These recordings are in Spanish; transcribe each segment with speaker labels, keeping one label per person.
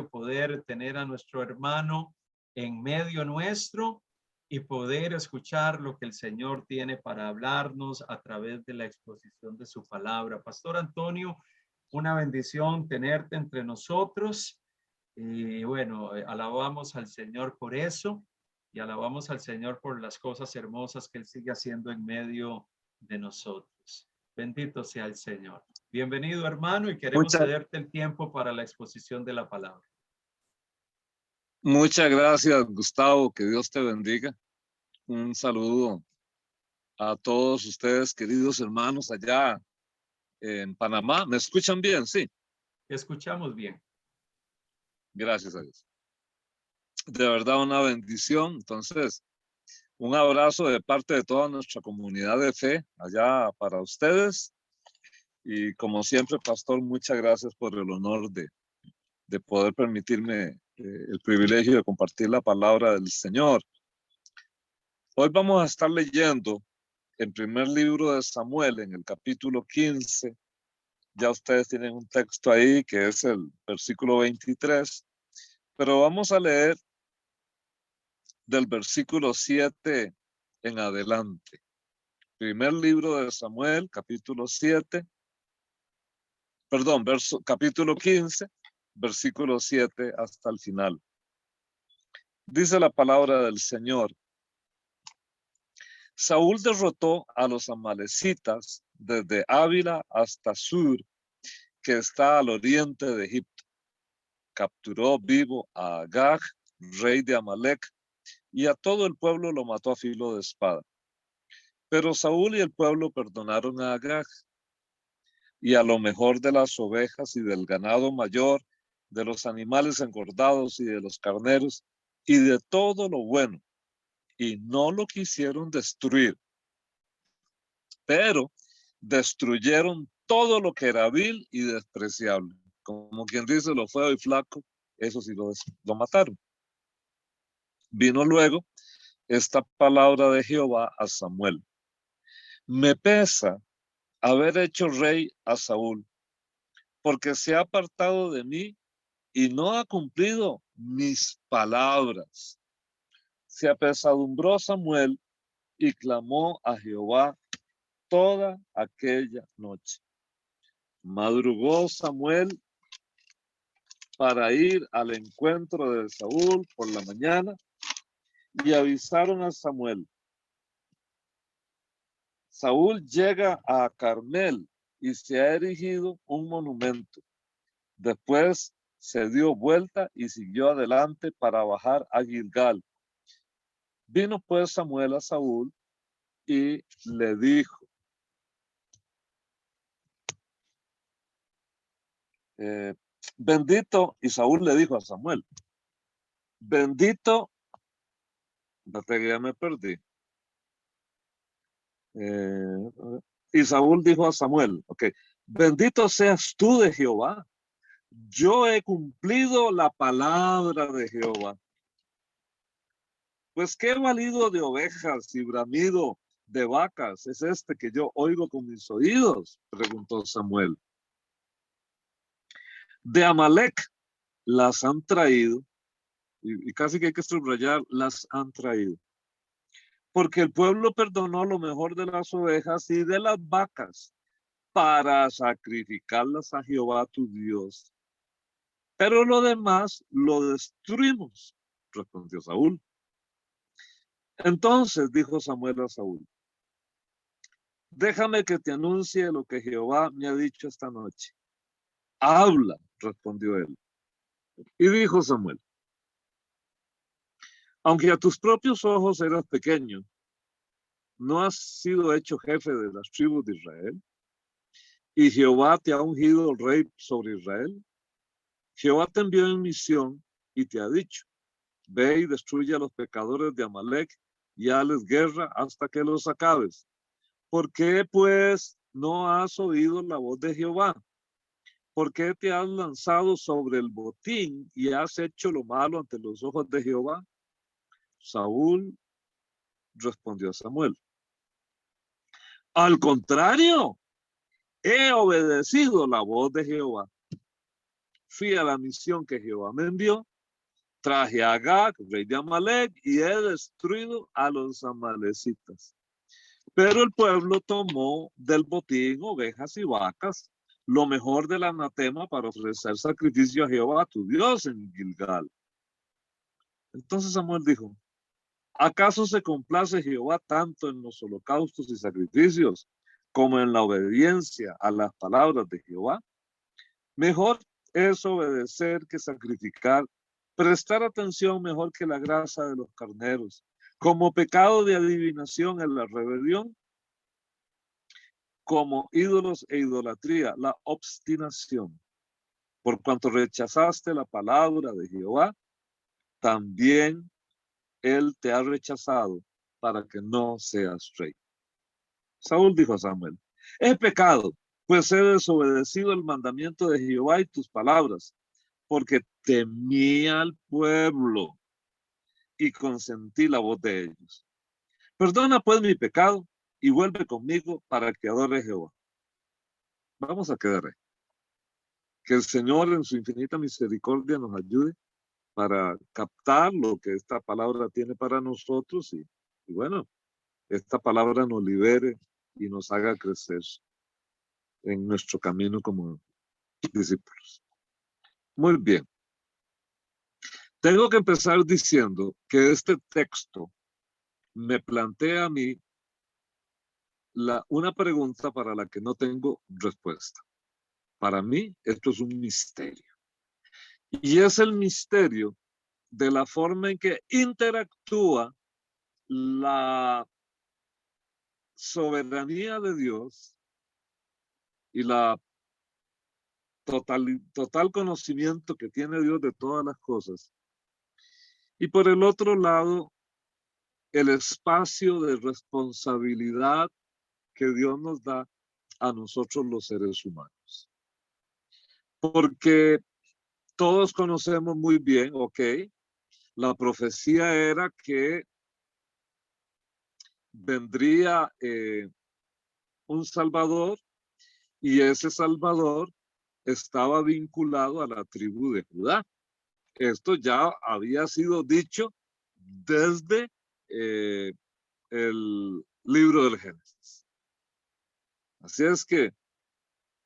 Speaker 1: poder tener a nuestro hermano en medio nuestro y poder escuchar lo que el Señor tiene para hablarnos a través de la exposición de su palabra. Pastor Antonio, una bendición tenerte entre nosotros y bueno, alabamos al Señor por eso y alabamos al Señor por las cosas hermosas que Él sigue haciendo en medio de nosotros. Bendito sea el Señor. Bienvenido, hermano, y queremos cederte el tiempo para la exposición de la palabra.
Speaker 2: Muchas gracias, Gustavo. Que Dios te bendiga. Un saludo a todos ustedes, queridos hermanos, allá en Panamá. ¿Me escuchan bien? Sí.
Speaker 1: Escuchamos bien.
Speaker 2: Gracias a Dios. De verdad, una bendición. Entonces, un abrazo de parte de toda nuestra comunidad de fe allá para ustedes. Y como siempre, pastor, muchas gracias por el honor de poder permitirme el privilegio de compartir la palabra del Señor. Hoy vamos a estar leyendo el primer libro de Samuel en el capítulo 15. Ya ustedes tienen un texto ahí que es el versículo 23, pero vamos a leer del versículo 7 en adelante. Primer libro de Samuel, capítulo 7, perdón, capítulo 15, versículo 7 hasta el final. Dice la palabra del Señor. Saúl derrotó a los amalecitas desde Ávila hasta Sur, que está al oriente de Egipto. Capturó vivo a Agag, rey de Amalec, y a todo el pueblo lo mató a filo de espada. Pero Saúl y el pueblo perdonaron a Agag, y a lo mejor de las ovejas y del ganado mayor, de los animales engordados y de los carneros, y de todo lo bueno, y no lo quisieron destruir, pero destruyeron todo lo que era vil y despreciable. Como quien dice, lo feo y flaco, eso sí lo mataron. Vino luego esta palabra de Jehová a Samuel. Me pesa haber hecho rey a Saúl, porque se ha apartado de mí y no ha cumplido mis palabras. Se apesadumbró Samuel y clamó a Jehová toda aquella noche. Madrugó Samuel para ir al encuentro de Saúl por la mañana y avisaron a Samuel. Saúl llega a Carmel y se ha erigido un monumento. Después se dio vuelta y siguió adelante para bajar a Gilgal. Vino pues Samuel a Saúl y le dijo, bendito, y Saúl le dijo a Samuel, bendito, ya me perdí. Y Saúl dijo a Samuel, bendito seas tú de Jehová. Yo he cumplido la palabra de Jehová. Pues qué valido de ovejas y bramido de vacas es este que yo oigo con mis oídos, preguntó Samuel. De Amalec las han traído, y casi que hay que subrayar, las han traído. Porque el pueblo perdonó lo mejor de las ovejas y de las vacas para sacrificarlas a Jehová tu Dios. Pero lo demás lo destruimos, respondió Saúl. Entonces dijo Samuel a Saúl, déjame que te anuncie lo que Jehová me ha dicho esta noche. Habla, respondió él. Y dijo Samuel, aunque a tus propios ojos eras pequeño, ¿no has sido hecho jefe de las tribus de Israel? ¿Y Jehová te ha ungido rey sobre Israel? Jehová te envió en misión y te ha dicho, ve y destruye a los pecadores de Amalec y hales guerra hasta que los acabes. ¿Por qué, pues, no has oído la voz de Jehová? ¿Por qué te has lanzado sobre el botín y has hecho lo malo ante los ojos de Jehová? Saúl respondió a Samuel. Al contrario, he obedecido la voz de Jehová. fui a la misión que Jehová me envió, traje a Agag, rey de Amalek, y he destruido a los amalecitas. Pero el pueblo tomó del botín ovejas y vacas, lo mejor del anatema para ofrecer sacrificio a Jehová, tu Dios, en Gilgal. Entonces Samuel dijo, ¿acaso se complace Jehová tanto en los holocaustos y sacrificios como en la obediencia a las palabras de Jehová? Mejor es obedecer que sacrificar, prestar atención mejor que la grasa de los carneros. Como pecado de adivinación en la rebelión, como ídolos e idolatría, la obstinación. Por cuanto rechazaste la palabra de Jehová, también él te ha rechazado para que no seas rey. Saúl dijo a Samuel, es pecado, pues he desobedecido el mandamiento de Jehová y tus palabras, porque temía al pueblo y consentí la voz de ellos. Perdona pues mi pecado y vuelve conmigo para que adore a Jehová. Vamos a quedar ahí. Que el Señor en su infinita misericordia nos ayude para captar lo que esta palabra tiene para nosotros y bueno, esta palabra nos libere y nos haga crecer en nuestro camino como discípulos. Muy bien. Tengo que empezar diciendo que este texto me plantea a mí una pregunta para la que no tengo respuesta. Para mí, esto es un misterio. Y es el misterio de la forma en que interactúa la soberanía de Dios y la total conocimiento que tiene Dios de todas las cosas. Y por el otro lado, el espacio de responsabilidad que Dios nos da a nosotros los seres humanos. Porque todos conocemos muy bien, ok, la profecía era que vendría un Salvador y ese Salvador estaba vinculado a la tribu de Judá. Esto ya había sido dicho desde el libro del Génesis. Así es que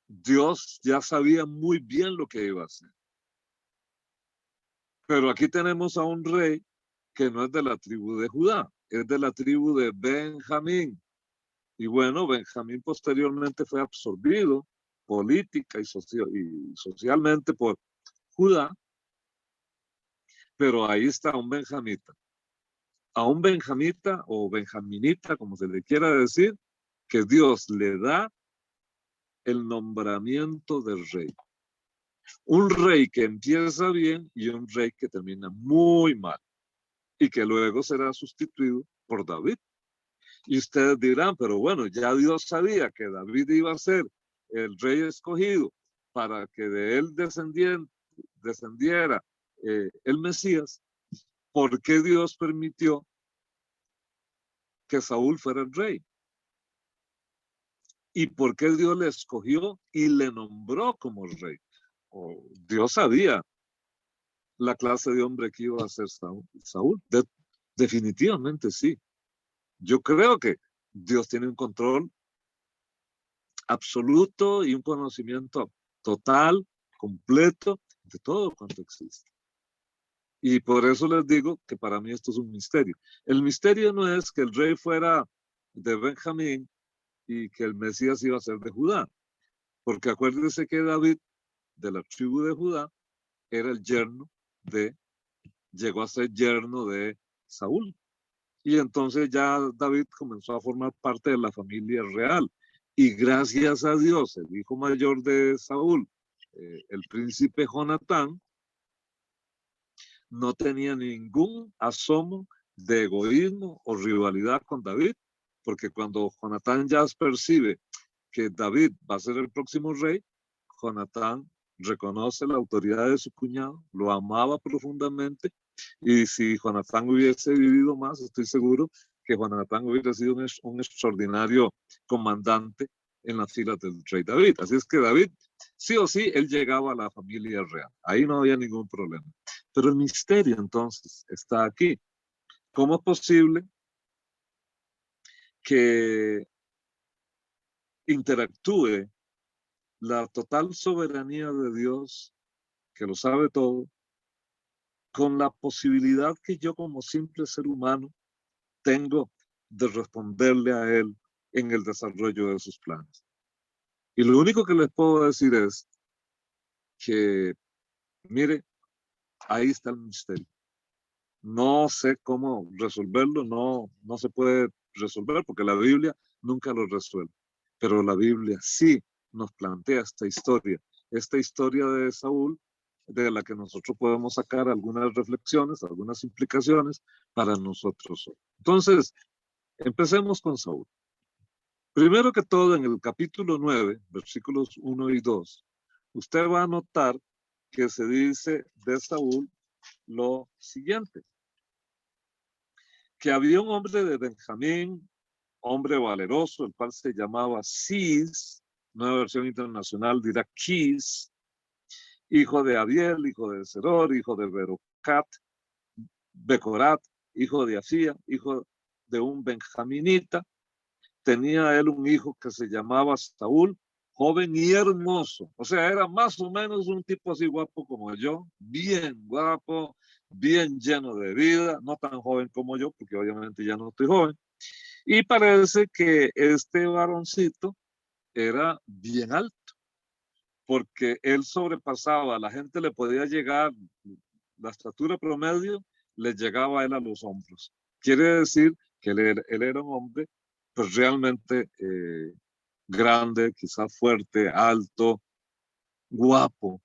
Speaker 2: Dios ya sabía muy bien lo que iba a hacer. Pero aquí tenemos a un rey que no es de la tribu de Judá, es de la tribu de Benjamín. Y bueno, Benjamín posteriormente fue absorbido política y socialmente por Judá, pero ahí está un benjamita. A un benjamita o benjaminita, como se le quiera decir, que Dios le da el nombramiento del rey. Un rey que empieza bien y un rey que termina muy mal y que luego será sustituido por David. Y ustedes dirán, pero bueno, ya Dios sabía que David iba a ser el rey escogido para que de él descendiera el Mesías. ¿Por qué Dios permitió que Saúl fuera el rey? ¿Y por qué Dios le escogió y le nombró como rey? Dios sabía la clase de hombre que iba a ser Saúl. Definitivamente sí. Yo creo que Dios tiene un control absoluto y un conocimiento total, completo de todo cuanto existe. Y por eso les digo que para mí esto es un misterio. El misterio no es que el rey fuera de Benjamín y que el Mesías iba a ser de Judá, porque acuérdense que David, de la tribu de Judá, era el llegó a ser yerno de Saúl. Y entonces ya David comenzó a formar parte de la familia real. Y gracias a Dios, el hijo mayor de Saúl, el príncipe Jonatán, no tenía ningún asomo de egoísmo o rivalidad con David, porque cuando Jonatán ya percibe que David va a ser el próximo rey, Jonatán reconoce la autoridad de su cuñado, lo amaba profundamente, y si Jonatán hubiese vivido más, estoy seguro que Jonatán hubiera sido un extraordinario comandante en las filas del rey David. Así es que David sí o sí, él llegaba a la familia real. Ahí no había ningún problema. Pero el misterio entonces está aquí. ¿Cómo es posible que interactúe la total soberanía de Dios, que lo sabe todo, con la posibilidad que yo como simple ser humano tengo de responderle a Él en el desarrollo de sus planes? Y lo único que les puedo decir es que, mire, ahí está el misterio. No sé cómo resolverlo, no se puede resolver porque la Biblia nunca lo resuelve. Pero la Biblia sí nos plantea esta historia de Saúl, de la que nosotros podemos sacar algunas reflexiones, algunas implicaciones para nosotros. Entonces, empecemos con Saúl. Primero que todo, en el capítulo 9, versículos 1 y 2, usted va a notar que se dice de Saúl lo siguiente: que había un hombre de Benjamín, hombre valeroso, el cual se llamaba Cis, nueva versión internacional dirá Quis, hijo de Abiel, hijo de Zeror, hijo de Becorat, hijo de Afía, hijo de un benjaminita. Tenía él un hijo que se llamaba Saúl, joven y hermoso. O sea, era más o menos un tipo así guapo como yo, bien guapo, bien lleno de vida, no tan joven como yo, porque obviamente ya no estoy joven. Y parece que este varoncito era bien alto, porque él sobrepasaba, la gente le podía llegar, la estatura promedio le llegaba a él a los hombros. Quiere decir que él era un hombre pues realmente grande, quizás fuerte, alto, guapo,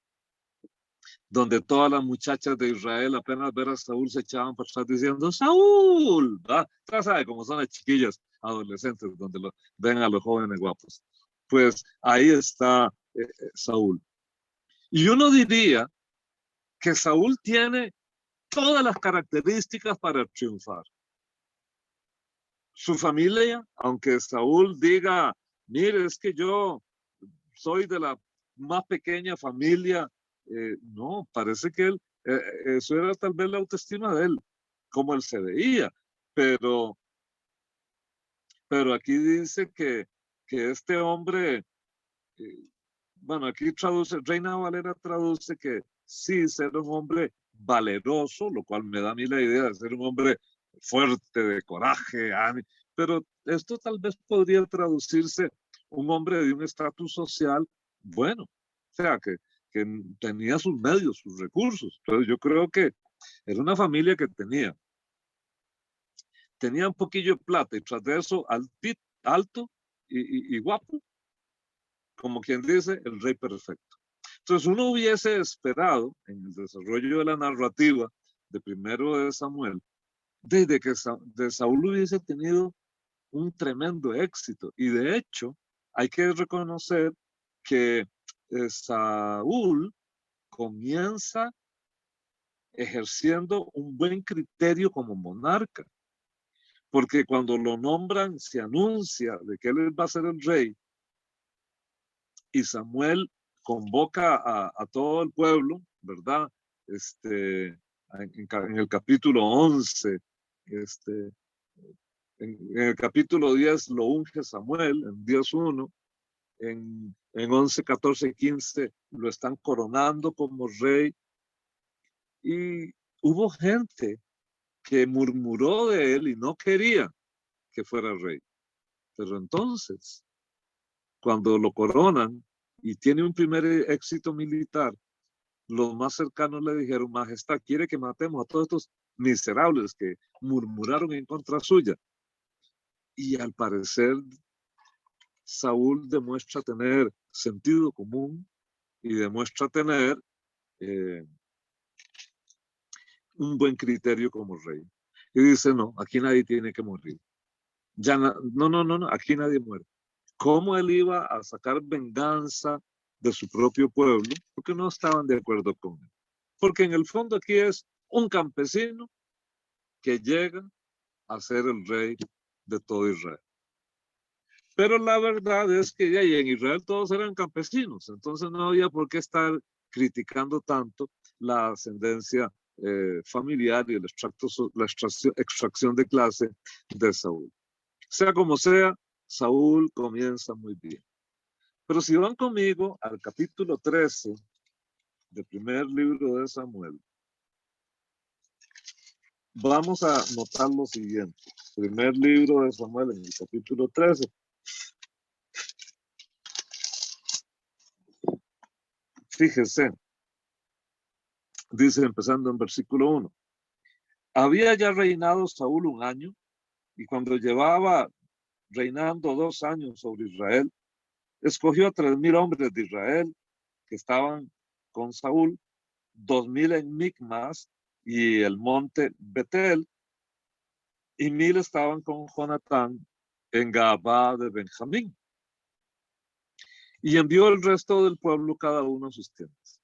Speaker 2: donde todas las muchachas de Israel apenas ver a Saúl se echaban para atrás diciendo ¡Saúl! ¿Va? Ya sabe cómo son las chiquillas adolescentes donde ven a los jóvenes guapos. Pues ahí está Saúl. Y uno diría que Saúl tiene todas las características para triunfar. Su familia, aunque Saúl diga, mire, es que yo soy de la más pequeña familia, no, parece que él, eso era tal vez la autoestima de él, como él se veía, pero, pero aquí dice que este hombre, bueno, aquí traduce, Reina Valera traduce que sí, ser un hombre valeroso, lo cual me da a mí la idea de ser un hombre fuerte, de coraje, pero esto tal vez podría traducirse un hombre de un estatus social bueno, o sea, que tenía sus medios, sus recursos. Entonces yo creo que era una familia que tenía un poquillo de plata y tras de eso alto y guapo, como quien dice, el rey perfecto. Entonces uno hubiese esperado en el desarrollo de la narrativa de primero de Samuel, desde que de Saúl hubiese tenido un tremendo éxito. Y de hecho, hay que reconocer que Saúl comienza ejerciendo un buen criterio como monarca, porque cuando lo nombran se anuncia de que él va a ser el rey y Samuel convoca a todo el pueblo, ¿verdad? En el capítulo 11, en el capítulo 10 lo unge Samuel, en 10:1, en 11, 14, 15 lo están coronando como rey y hubo gente que murmuró de él y no quería que fuera rey. Pero entonces, cuando lo coronan y tiene un primer éxito militar, los más cercanos le dijeron, Majestad, quiere que matemos a todos estos miserables que murmuraron en contra suya. Y al parecer, Saúl demuestra tener sentido común y demuestra tener eh, un buen criterio como rey. Y dice, no, aquí nadie tiene que morir. Ya no, aquí nadie muere. ¿Cómo él iba a sacar venganza de su propio pueblo? Porque no estaban de acuerdo con él. Porque en el fondo aquí es un campesino que llega a ser el rey de todo Israel. Pero la verdad es que ya en Israel todos eran campesinos, entonces no había por qué estar criticando tanto la ascendencia familiar y la extracción de clase de Saúl. Sea como sea, Saúl comienza muy bien. Pero si van conmigo al capítulo 13 del primer libro de Samuel, vamos a notar lo siguiente. Primer libro de Samuel, en el capítulo 13. Fíjese, dice empezando en versículo 1. Había ya reinado Saúl 1 año, y cuando llevaba reinando 2 años sobre Israel, escogió a 3,000 hombres de Israel que estaban con Saúl, 2,000 en Micmas y el monte Betel, y 1,000 estaban con Jonatán en Gabá de Benjamín. Y envió el resto del pueblo cada uno a sus tiendas.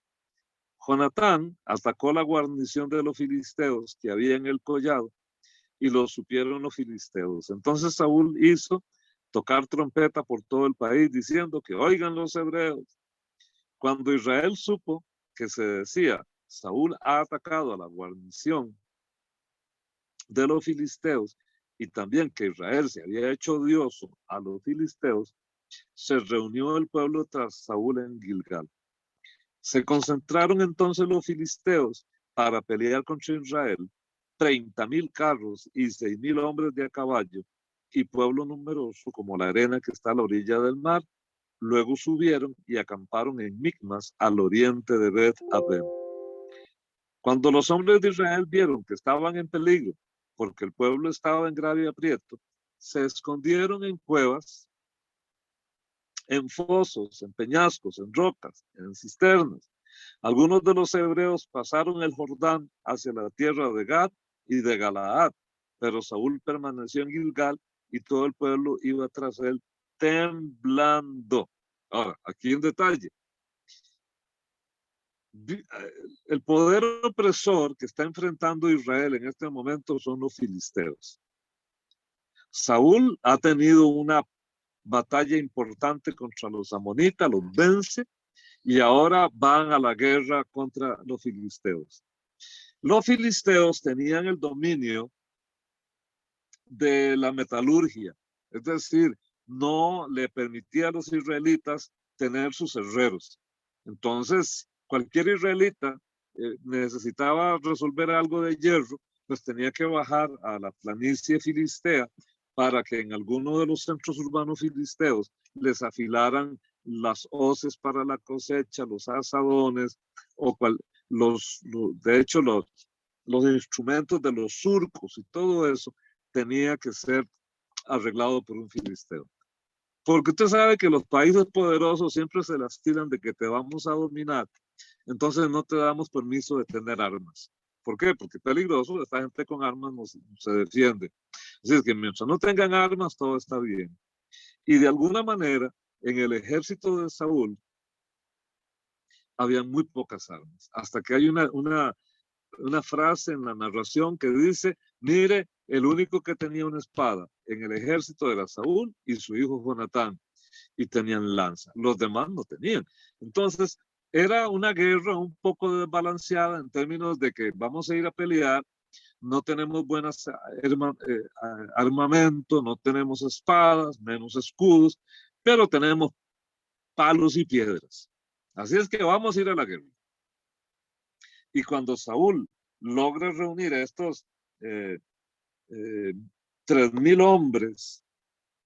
Speaker 2: Jonatán atacó la guarnición de los filisteos que había en el collado, y lo supieron los filisteos. Entonces Saúl hizo tocar trompeta por todo el país, diciendo que oigan los hebreos. Cuando Israel supo que se decía, Saúl ha atacado a la guarnición de los filisteos, y también que Israel se había hecho odioso a los filisteos, se reunió el pueblo tras Saúl en Gilgal. Se concentraron entonces los filisteos para pelear contra Israel, 30,000 carros y 6,000 hombres de a caballo, y pueblo numeroso como la arena que está a la orilla del mar. Luego subieron y acamparon en Micmas, al oriente de Bet-Aven. Cuando los hombres de Israel vieron que estaban en peligro, porque el pueblo estaba en grave aprieto, se escondieron en cuevas, en fosos, en peñascos, en rocas, en cisternas. Algunos de los hebreos pasaron el Jordán hacia la tierra de Gad y de Galaad, pero Saúl permaneció en Gilgal y todo el pueblo iba tras él temblando. Ahora, aquí un detalle. El poder opresor que está enfrentando Israel en este momento son los filisteos. Saúl ha tenido una batalla importante contra los amonitas, los vence, y ahora van a la guerra contra los filisteos. Los filisteos tenían el dominio de la metalurgia, es decir, no le permitía a los israelitas tener sus herreros. Entonces, cualquier israelita necesitaba resolver algo de hierro, pues tenía que bajar a la planicie filistea para que en alguno de los centros urbanos filisteos les afilaran las hoces para la cosecha, los asadones, de hecho, los instrumentos de los surcos y todo eso tenía que ser arreglado por un filisteo. Porque usted sabe que los países poderosos siempre se las tiran de que te vamos a dominar, entonces no te damos permiso de tener armas. ¿Por qué? Porque es peligroso, esta gente con armas no se defiende. Así es que mientras no tengan armas, todo está bien. Y de alguna manera, en el ejército de Saúl, había muy pocas armas. Hasta que hay una frase en la narración que dice, mire, el único que tenía una espada en el ejército era Saúl y su hijo Jonatán, y tenían lanza. Los demás no tenían. Entonces, era una guerra un poco desbalanceada en términos de que vamos a ir a pelear, no tenemos buenas armamento, no tenemos espadas, menos escudos, pero tenemos palos y piedras. Así es que vamos a ir a la guerra. Y cuando Saúl logra reunir a estos 3,000 hombres,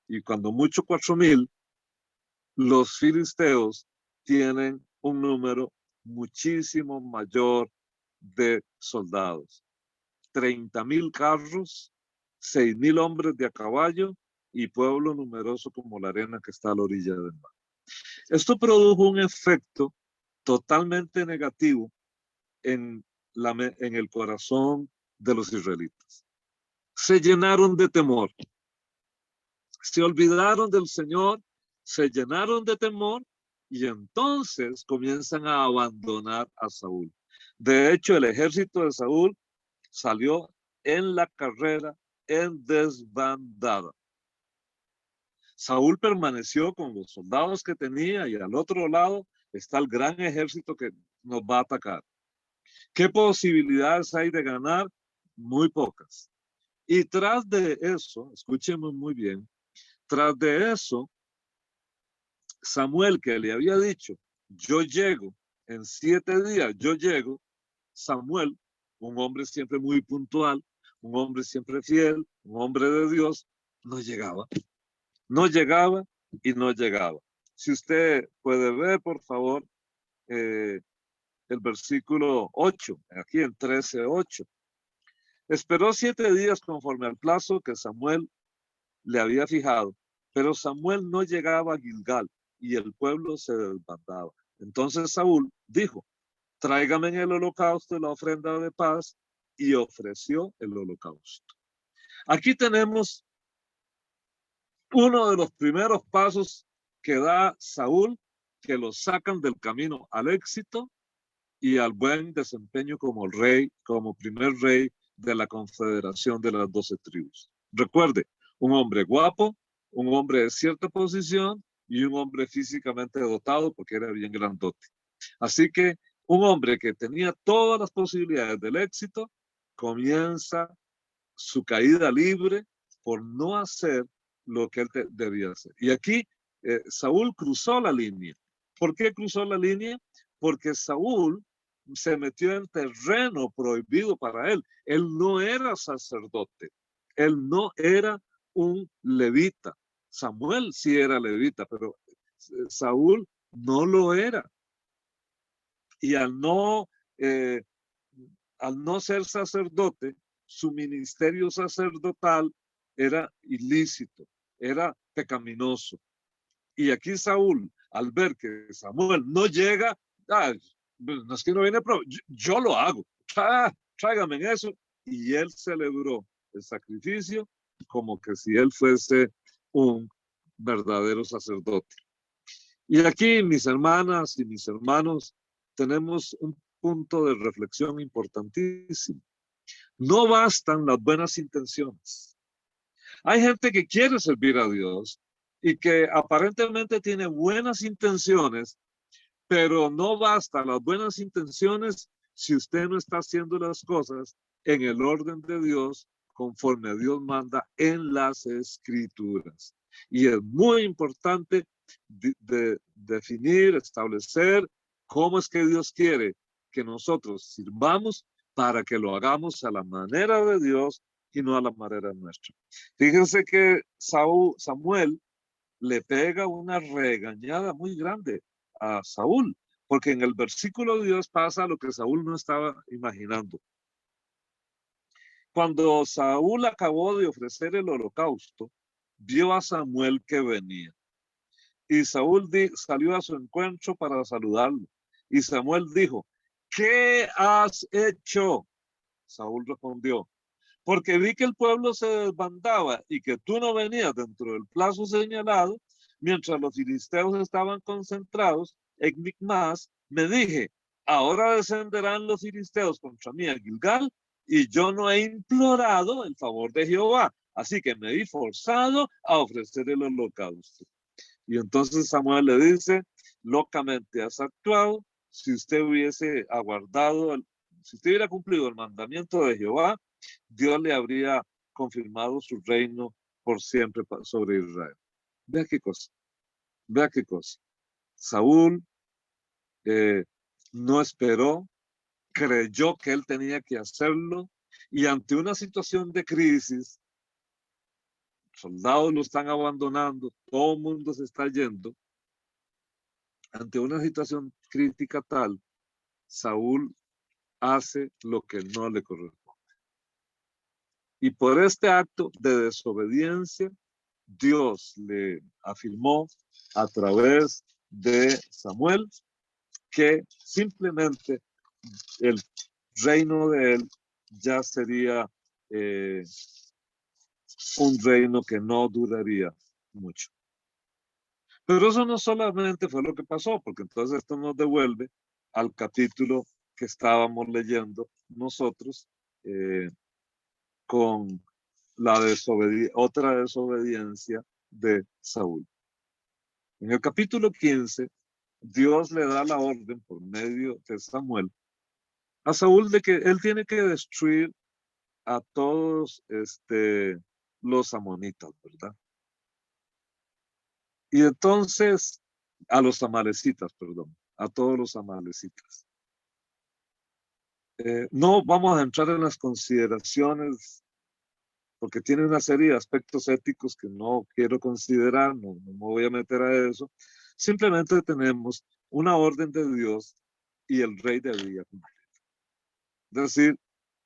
Speaker 2: y cuando mucho 4,000, los filisteos tienen un número muchísimo mayor de soldados. 30,000 carros, 6,000 hombres de a caballo y pueblo numeroso como la arena que está a la orilla del mar. Esto produjo un efecto totalmente negativo en el corazón de los israelitas. Se llenaron de temor. Se olvidaron del Señor, se llenaron de temor y entonces comienzan a abandonar a Saúl. De hecho, el ejército de Saúl salió en la carrera en desbandada. Saúl permaneció con los soldados que tenía y al otro lado está el gran ejército que nos va a atacar. ¿Qué posibilidades hay de ganar? Muy pocas. Y tras de eso, escúcheme muy bien, tras de eso, Samuel, que le había dicho, yo llego en 7 días, yo llego, Samuel, un hombre siempre muy puntual, un hombre siempre fiel, un hombre de Dios, no llegaba. No llegaba y no llegaba. Si usted puede ver, por favor, el versículo 8, aquí en 13:8. Esperó 7 días conforme al plazo que Samuel le había fijado, pero Samuel no llegaba a Gilgal y el pueblo se desbandaba. Entonces Saúl dijo, tráigame en el holocausto la ofrenda de paz, y ofreció el holocausto. Aquí tenemos uno de los primeros pasos que da Saúl, que lo sacan del camino al éxito y al buen desempeño como rey, como primer rey de la confederación de las 12 tribus. Recuerde, un hombre guapo, un hombre de cierta posición y un hombre físicamente dotado porque era bien grandote. Así que un hombre que tenía todas las posibilidades del éxito comienza su caída libre por no hacer lo que él debía hacer. Y aquí Saúl cruzó la línea. ¿Por qué cruzó la línea? Porque Saúl se metió en terreno prohibido para él. Él no era sacerdote. Él no era un levita. Samuel sí era levita, pero Saúl no lo era. Y eh, al no ser sacerdote, su ministerio sacerdotal era ilícito, era pecaminoso. Y aquí Saúl, al ver que Samuel no llega, no es que no viene, pero yo lo hago, tráigame en eso. Y él celebró el sacrificio como que si él fuese un verdadero sacerdote. Y aquí, mis hermanas y mis hermanos, tenemos un punto de reflexión importantísimo. No bastan las buenas intenciones. Hay gente que quiere servir a Dios y que aparentemente tiene buenas intenciones, pero no bastan las buenas intenciones si usted no está haciendo las cosas en el orden de Dios, conforme Dios manda en las Escrituras. Y es muy importante definir, establecer cómo es que Dios quiere que nosotros sirvamos para que lo hagamos a la manera de Dios y no a la manera nuestra. Fíjense que Samuel le pega una regañada muy grande a Saúl, porque en el versículo de Dios pasa lo que Saúl no estaba imaginando. Cuando Saúl acabó de ofrecer el holocausto, vio a Samuel que venía. Y Saúl salió a su encuentro para saludarlo. Y Samuel dijo, ¿qué has hecho? Saúl respondió, porque vi que el pueblo se desbandaba y que tú no venías dentro del plazo señalado, mientras los filisteos estaban concentrados en Micmas, me dije, ahora descenderán los filisteos contra mí a Gilgal, y yo no he implorado el favor de Jehová, así que me vi forzado a ofrecer el holocausto. Y entonces Samuel le dice, locamente has actuado, si usted hubiese aguardado, si usted hubiera cumplido el mandamiento de Jehová, Dios le habría confirmado su reino por siempre sobre Israel. Vea qué cosa, vea qué cosa. Saúl no esperó, creyó que él tenía que hacerlo, y ante una situación de crisis, soldados lo están abandonando, todo el mundo se está yendo. Ante una situación crítica tal, Saúl hace lo que no le corresponde. Y por este acto de desobediencia, Dios le afirmó a través de Samuel que simplemente el reino de él ya sería un reino que no duraría mucho. Pero eso no solamente fue lo que pasó, porque entonces esto nos devuelve al capítulo que estábamos leyendo nosotros con la otra desobediencia de Saúl. En el capítulo 15, Dios le da la orden por medio de Samuel a Saúl de que él tiene que destruir a todos los amonitas, ¿verdad? Y entonces, a los amalecitas, perdón, a todos los amalecitas. No vamos a entrar en las consideraciones porque tiene una serie de aspectos éticos que no quiero considerar, no me voy a meter a eso. Simplemente tenemos una orden de Dios y el rey debía cumplir. Es decir,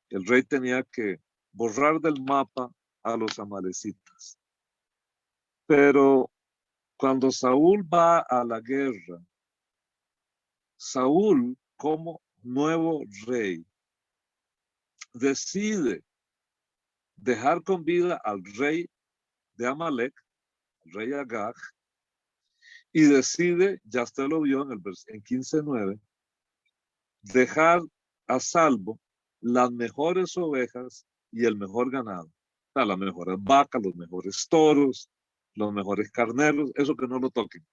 Speaker 2: el rey tenía que borrar del mapa a los amalecitas. Pero cuando Saúl va a la guerra, Saúl, como nuevo rey, decide dejar con vida al rey de Amalek, el rey Agag, y decide, ya usted lo vio en 15:9, dejar a salvo las mejores ovejas y el mejor ganado. O sea, las mejores vacas, los mejores toros, los mejores carneros, eso que no lo toquen.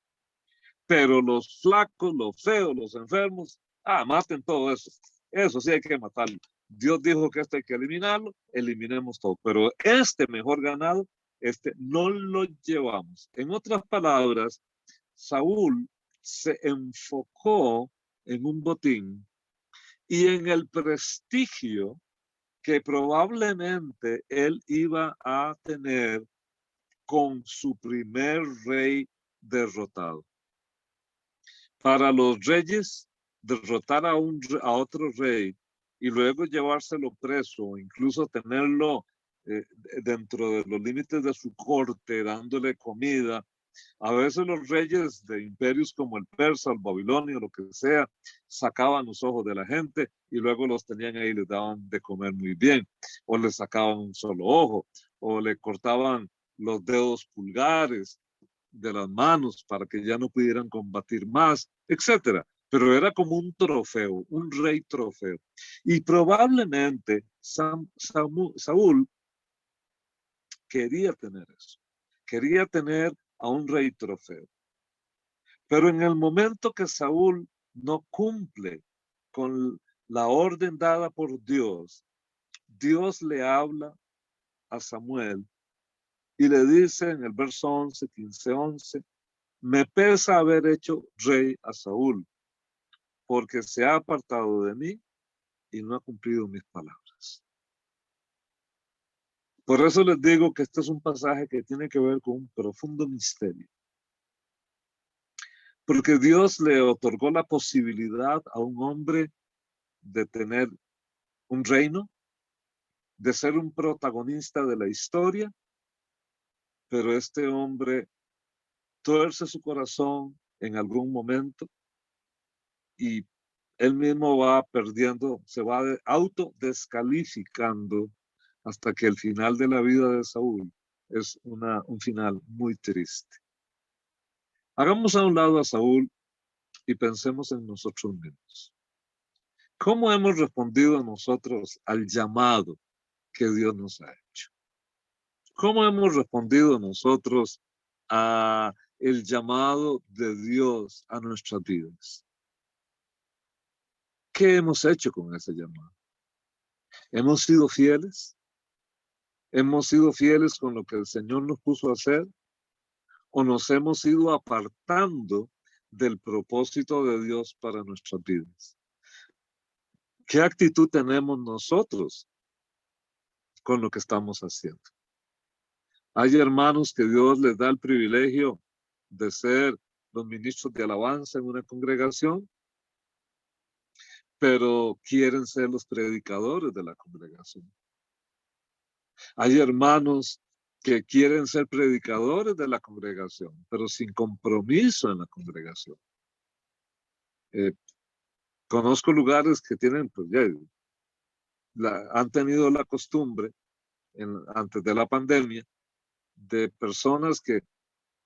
Speaker 2: Pero los flacos, los feos, los enfermos, maten todo eso. Eso sí hay que matarlo. Dios dijo que esto hay que eliminarlo, eliminemos todo. Pero este mejor ganado, no lo llevamos. En otras palabras, Saúl se enfocó en un botín y en el prestigio que probablemente él iba a tener con su primer rey derrotado. Para los reyes, derrotar a otro rey y luego llevárselo preso o incluso tenerlo dentro de los límites de su corte, dándole comida. A veces los reyes de imperios como el persa, el babilonio, lo que sea, sacaban los ojos de la gente y luego los tenían ahí y les daban de comer muy bien, o les sacaban un solo ojo, o le cortaban los dedos pulgares de las manos para que ya no pudieran combatir más, etcétera. Pero era como un trofeo, un rey trofeo. Y probablemente Saúl quería tener eso, quería tener a un rey trofeo. Pero en el momento que Saúl no cumple con la orden dada por Dios, Dios le habla a Samuel y le dice en el verso 11, 15, 11, me pesa haber hecho rey a Saúl, porque se ha apartado de mí y no ha cumplido mis palabras. Por eso les digo que este es un pasaje que tiene que ver con un profundo misterio. Porque Dios le otorgó la posibilidad a un hombre de tener un reino, de ser un protagonista de la historia, pero este hombre tuerce su corazón en algún momento y él mismo va perdiendo, se va autodescalificando hasta que el final de la vida de Saúl es un final muy triste. Hagamos a un lado a Saúl y pensemos en nosotros mismos. ¿Cómo hemos respondido nosotros al llamado que Dios nos ha hecho? ¿Cómo hemos respondido nosotros a el llamado de Dios a nuestras vidas? ¿Qué hemos hecho con ese llamado? ¿Hemos sido fieles? ¿Hemos sido fieles con lo que el Señor nos puso a hacer? ¿O nos hemos ido apartando del propósito de Dios para nuestras vidas? ¿Qué actitud tenemos nosotros con lo que estamos haciendo? Hay hermanos que Dios les da el privilegio de ser los ministros de alabanza en una congregación, pero quieren ser los predicadores de la congregación. Hay hermanos que quieren ser predicadores de la congregación, pero sin compromiso en la congregación. Conozco lugares que tienen, pues ya, han tenido la costumbre, antes de la pandemia, de personas que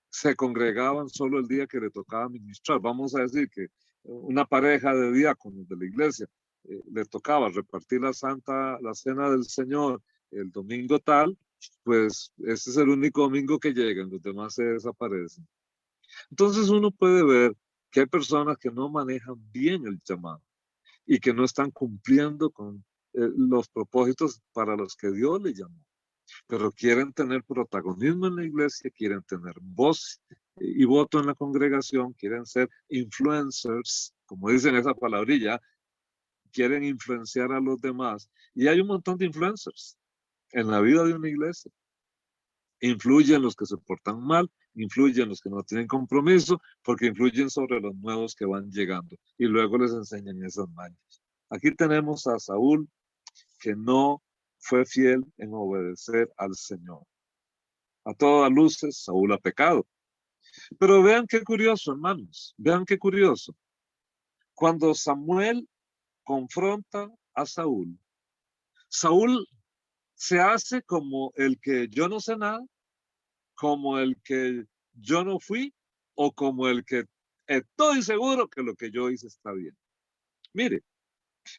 Speaker 2: se congregaban solo el día que le tocaba ministrar. Vamos a decir que una pareja de diáconos de la iglesia le tocaba repartir la cena del Señor el domingo tal, pues ese es el único domingo que llegan, los demás se desaparecen. Entonces uno puede ver que hay personas que no manejan bien el llamado y que no están cumpliendo con los propósitos para los que Dios le llamó, pero quieren tener protagonismo en la iglesia, quieren tener voz y voto en la congregación, quieren ser influencers, como dicen esa palabrilla, quieren influenciar a los demás. Y hay un montón de influencers en la vida de una iglesia. Influyen los que se portan mal, influyen los que no tienen compromiso, porque influyen sobre los nuevos que van llegando y luego les enseñan esas mañas. Aquí tenemos a Saúl, que no fue fiel en obedecer al Señor. A todas luces, Saúl ha pecado. Pero vean qué curioso, hermanos, vean qué curioso. Cuando Samuel confronta a Saúl, Saúl se hace como el que yo no sé nada, como el que yo no fui, o como el que estoy seguro que lo que yo hice está bien. Mire,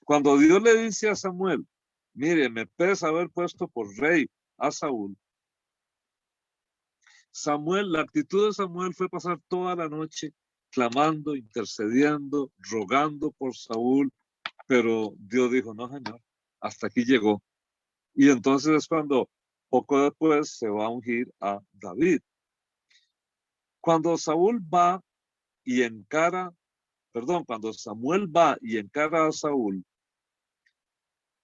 Speaker 2: cuando Dios le dice a Samuel, mire, me pesa haber puesto por rey a Saúl, la actitud de Samuel fue pasar toda la noche clamando, intercediendo, rogando por Saúl, pero Dios dijo, no, Señor, hasta aquí llegó. Y entonces es cuando poco después se va a ungir a David. Cuando Saúl va y encara, perdón, cuando Samuel va y encara a Saúl,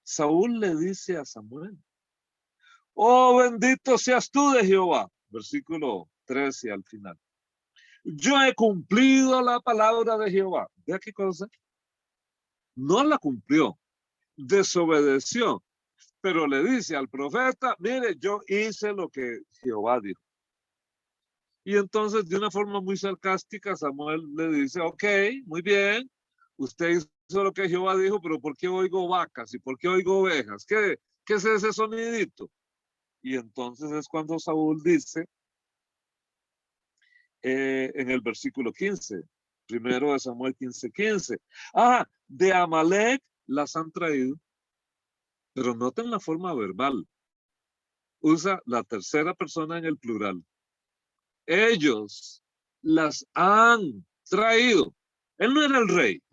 Speaker 2: Saúl le dice a Samuel, oh, bendito seas tú de Jehová, versículo 13 al final. Yo he cumplido la palabra de Jehová. ¿Vea qué cosa? No la cumplió, desobedeció, pero le dice al profeta, mire, yo hice lo que Jehová dijo. Y entonces, de una forma muy sarcástica, Samuel le dice, ok, muy bien, usted hizo lo que Jehová dijo, pero ¿por qué oigo vacas y por qué oigo ovejas? ¿Qué es ese sonidito? Y entonces es cuando Saúl dice, en el versículo 15, primero de Samuel 15:15, de Amalek las han traído, pero noten la forma verbal, usa la tercera persona en el plural. Ellos las han traído. Él no era el rey,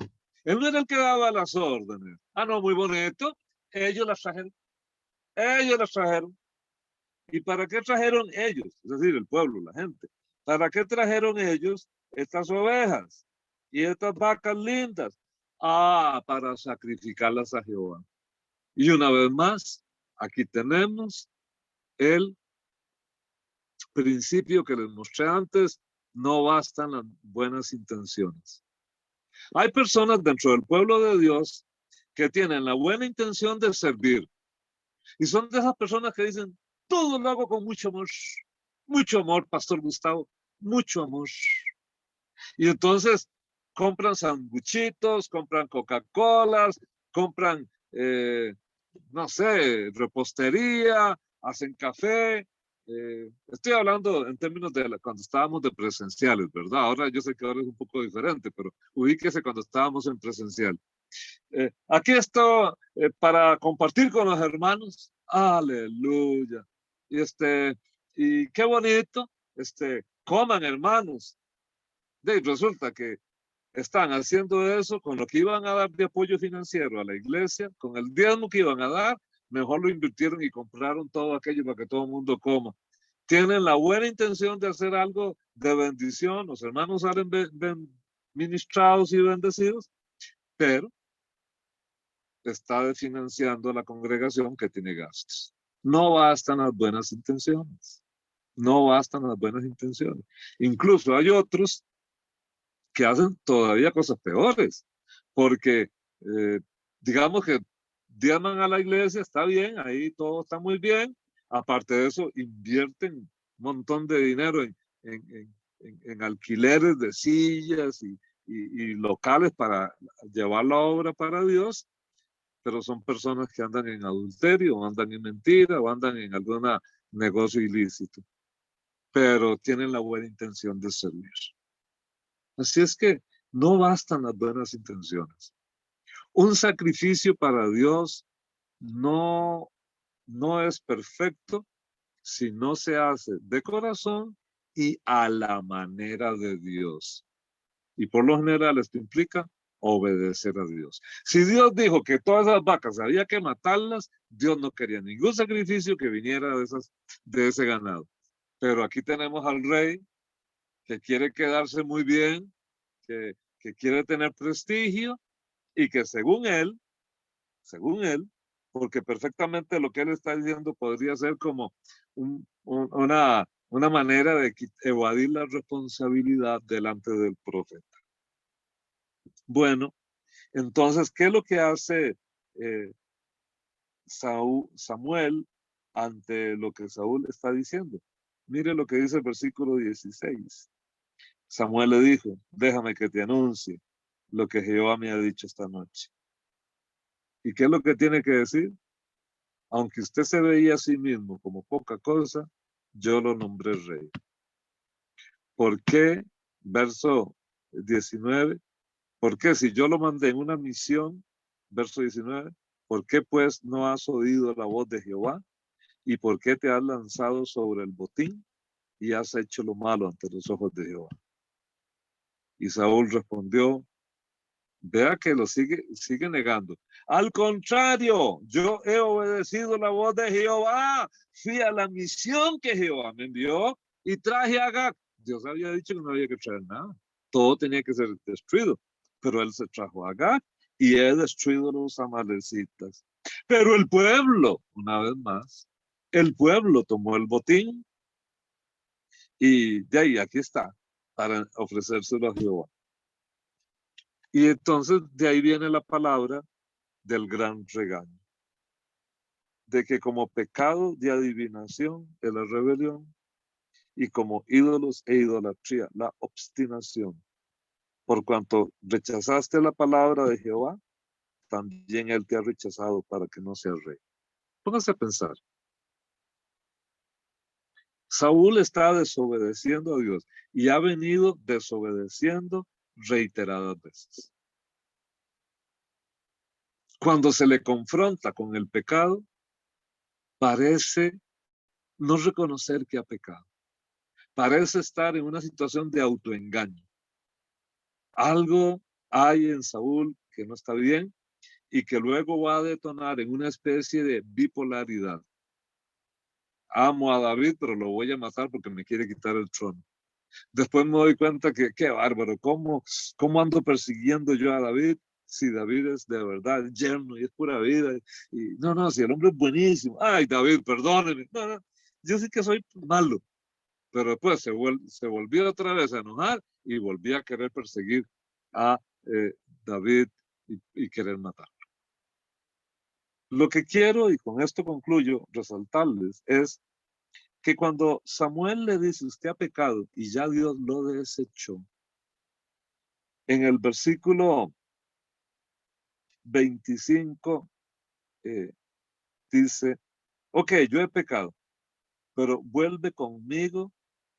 Speaker 2: él no era el que daba las órdenes. No, muy bonito, ellos las trajeron, ellos las trajeron. ¿Y para qué trajeron ellos? Es decir, el pueblo, la gente. ¿Para qué trajeron ellos estas ovejas y estas vacas lindas? Para sacrificarlas a Jehová. Y una vez más, aquí tenemos el principio que les mostré antes, no bastan las buenas intenciones. Hay personas dentro del pueblo de Dios que tienen la buena intención de servir. Y son de esas personas que dicen, todo lo hago con mucho amor, Pastor Gustavo, mucho amor. Y entonces compran sanguchitos, compran Coca-Colas, compran, no sé, repostería, hacen café. Estoy hablando en términos de cuando estábamos de presenciales, ¿verdad? Ahora yo sé que ahora es un poco diferente, pero ubíquese cuando estábamos en presencial. Aquí estoy para compartir con los hermanos. Aleluya. Y qué bonito, coman hermanos. Resulta que están haciendo eso con lo que iban a dar de apoyo financiero a la iglesia, con el diezmo que iban a dar, mejor lo invirtieron y compraron todo aquello para que todo el mundo coma. Tienen la buena intención de hacer algo de bendición, los hermanos salen ministrados y bendecidos, pero está financiando la congregación que tiene gastos. No bastan las buenas intenciones. No bastan las buenas intenciones. Incluso hay otros que hacen todavía cosas peores, porque digamos que diezman a la iglesia, está bien, ahí todo está muy bien. Aparte de eso, invierten un montón de dinero en alquileres de sillas y locales para llevar la obra para Dios, pero son personas que andan en adulterio, o andan en mentira, o andan en algún negocio ilícito, pero tienen la buena intención de servir. Así es que no bastan las buenas intenciones. Un sacrificio para Dios no es perfecto si no se hace de corazón y a la manera de Dios. Y por lo general esto implica obedecer a Dios. Si Dios dijo que todas esas vacas había que matarlas, Dios no quería ningún sacrificio que viniera de ese ganado. Pero aquí tenemos al rey que quiere quedarse muy bien, que quiere tener prestigio y que según él, porque perfectamente lo que él está diciendo podría ser como una manera de evadir la responsabilidad delante del profeta. Bueno, entonces, ¿qué es lo que hace Samuel ante lo que Saúl está diciendo? Mire lo que dice el versículo 16. Samuel le dijo, déjame que te anuncie lo que Jehová me ha dicho esta noche. ¿Y qué es lo que tiene que decir? Aunque usted se veía a sí mismo como poca cosa, yo lo nombré rey. ¿Por qué? Verso 19. ¿Por qué si yo lo mandé en una misión? Verso 19. ¿Por qué pues no has oído la voz de Jehová? ¿Y por qué te has lanzado sobre el botín y has hecho lo malo ante los ojos de Jehová? Y Saúl respondió, vea que lo sigue negando. Al contrario, yo he obedecido la voz de Jehová. Fui a la misión que Jehová me envió y traje a Agag. Dios había dicho que no había que traer nada. Todo tenía que ser destruido. Pero él se trajo a Agag y he destruido los amalecitas. Pero el pueblo, una vez más, el pueblo tomó el botín y de ahí, aquí está, para ofrecérselo a Jehová. Y entonces de ahí viene la palabra del gran regaño, de que como pecado de adivinación es la rebelión y como ídolos e idolatría la obstinación. Por cuanto rechazaste la palabra de Jehová, también él te ha rechazado para que no seas rey. Póngase a pensar. Saúl está desobedeciendo a Dios y ha venido desobedeciendo reiteradas veces. Cuando se le confronta con el pecado, parece no reconocer que ha pecado. Parece estar en una situación de autoengaño. Algo hay en Saúl que no está bien y que luego va a detonar en una especie de bipolaridad. Amo a David, pero lo voy a matar porque me quiere quitar el trono. Después me doy cuenta que qué bárbaro, ¿cómo ando persiguiendo yo a David? Si David es de verdad yerno y es pura vida. Y no, si el hombre es buenísimo. Ay, David, perdóneme. No, yo sí que soy malo. Pero después se volvió otra vez a enojar y volví a querer perseguir a David y querer matarlo. Lo que quiero, y con esto concluyo, resaltarles es que cuando Samuel le dice, usted ha pecado y ya Dios lo desechó, en el versículo 25 dice, ok, yo he pecado, pero vuelve conmigo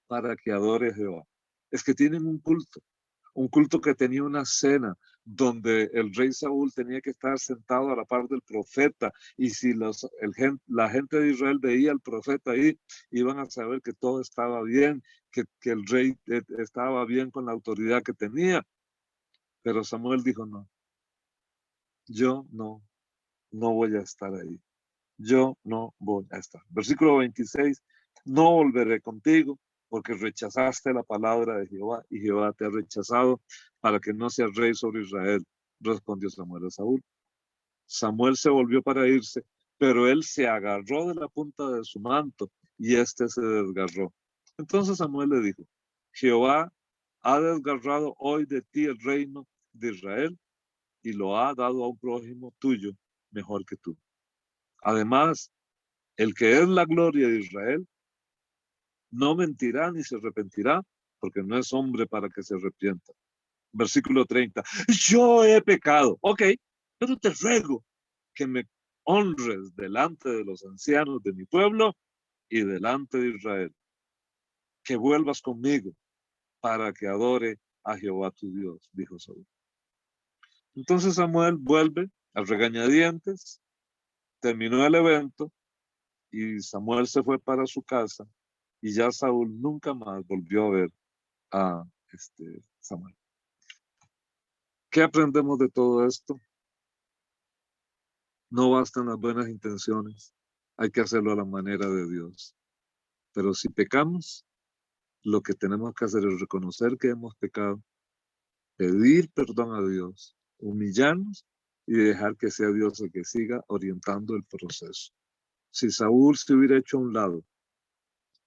Speaker 2: para que adore a Jehová. Es que tienen un culto que tenía una cena donde el rey Saúl tenía que estar sentado a la par del profeta y si la gente de Israel veía al profeta ahí, iban a saber que todo estaba bien, que el rey estaba bien con la autoridad que tenía. Pero Samuel dijo, no, yo no voy a estar ahí. Yo no voy a estar. Versículo 26, no volveré contigo porque rechazaste la palabra de Jehová y Jehová te ha rechazado para que no seas rey sobre Israel, respondió Samuel a Saúl. Samuel se volvió para irse, pero él se agarró de la punta de su manto y éste se desgarró. Entonces Samuel le dijo, Jehová ha desgarrado hoy de ti el reino de Israel y lo ha dado a un prójimo tuyo mejor que tú. Además, el que es la gloria de Israel no mentirá ni se arrepentirá, porque no es hombre para que se arrepienta. Versículo 30. Yo he pecado. Ok, pero te ruego que me honres delante de los ancianos de mi pueblo y delante de Israel. Que vuelvas conmigo para que adore a Jehová tu Dios, dijo Saúl. Entonces Samuel vuelve al regañadientes, terminó el evento y Samuel se fue para su casa y ya Saúl nunca más volvió a ver a Samuel. ¿Qué aprendemos de todo esto? No bastan las buenas intenciones, hay que hacerlo a la manera de Dios. Pero si pecamos, lo que tenemos que hacer es reconocer que hemos pecado, pedir perdón a Dios, humillarnos y dejar que sea Dios el que siga orientando el proceso. Si Saúl se hubiera hecho a un lado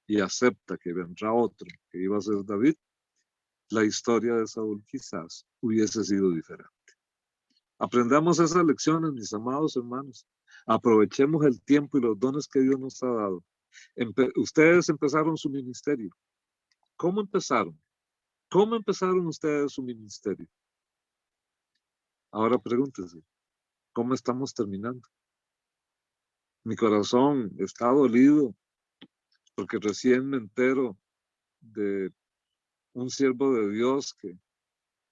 Speaker 2: y acepta que vendrá otro, que iba a ser David, la historia de Saúl quizás hubiese sido diferente. Aprendamos esas lecciones, mis amados hermanos. Aprovechemos el tiempo y los dones que Dios nos ha dado. Ustedes empezaron su ministerio. ¿Cómo empezaron? ¿Cómo empezaron ustedes su ministerio? Ahora pregúntense, ¿cómo estamos terminando? Mi corazón está dolido porque recién me entero de un siervo de Dios que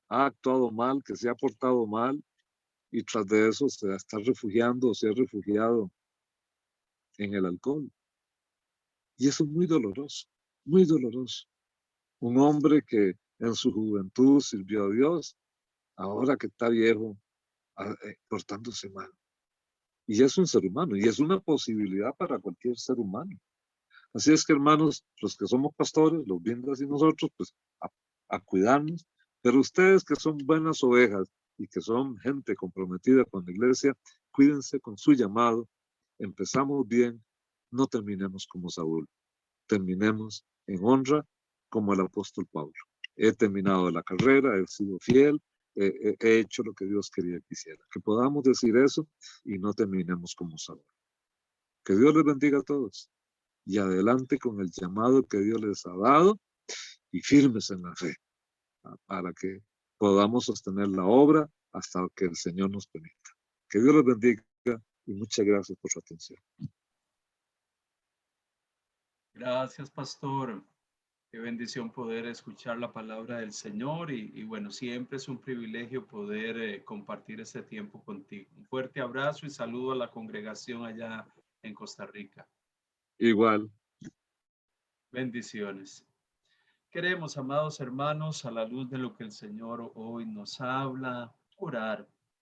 Speaker 2: ha actuado mal, que se ha portado mal y tras de eso se está refugiando o se ha refugiado en el alcohol. Y eso es muy doloroso, muy doloroso. Un hombre que en su juventud sirvió a Dios, ahora que está viejo, portándose mal. Y es un ser humano, y es una posibilidad para cualquier ser humano. Así es que, hermanos, los que somos pastores, los brindas y nosotros, pues a cuidarnos, pero ustedes que son buenas ovejas y que son gente comprometida con la iglesia, cuídense con su llamado. Empezamos bien, no terminemos como Saúl, terminemos en honra como el apóstol Pablo. He terminado la carrera, he sido fiel, he hecho lo que Dios quería que hiciera. Que podamos decir eso y no terminemos como Saúl. Que Dios les bendiga a todos y adelante con el llamado que Dios les ha dado y firmes en la fe para que podamos sostener la obra hasta que el Señor nos permita. Que Dios les bendiga y muchas gracias por su atención.
Speaker 1: Gracias, pastor. Qué bendición poder escuchar la palabra del Señor y bueno, siempre es un privilegio poder compartir este tiempo contigo. Un fuerte abrazo y saludo a la congregación allá en Costa Rica.
Speaker 2: Igual.
Speaker 1: Bendiciones. Queremos, amados hermanos, a la luz de lo que el Señor hoy nos habla, orar